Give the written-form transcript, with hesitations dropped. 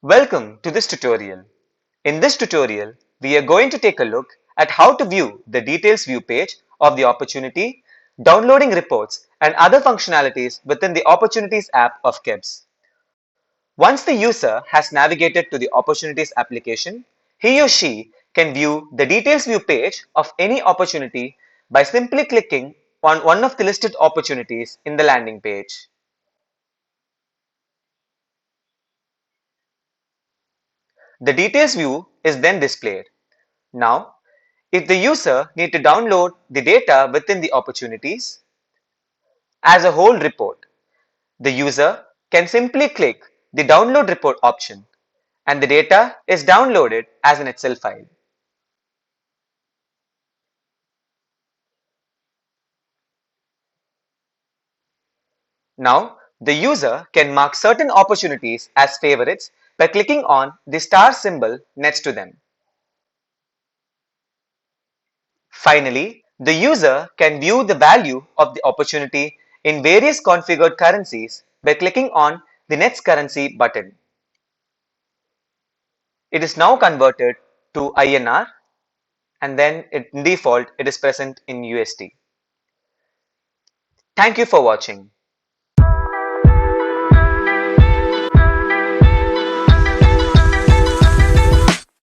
Welcome to this tutorial. In this tutorial, we are going to take a look at how to view the details view page of the opportunity, downloading reports and other functionalities within the opportunities app of KEBS. Once the user has navigated to the opportunities application, he or she can view the details view page of any opportunity by simply clicking on one of the listed opportunities in the landing page. The details view is then displayed. Now, if the user need to download the data within the opportunities as a whole report, the user can simply click the download report option and the data is downloaded as an Excel file. Now, the user can mark certain opportunities as favorites by clicking on the star symbol next to them. Finally, the user can view the value of the opportunity in various configured currencies by clicking on the Next Currency button. It is now converted to INR and then in default it is present in USD. Thank you for watching.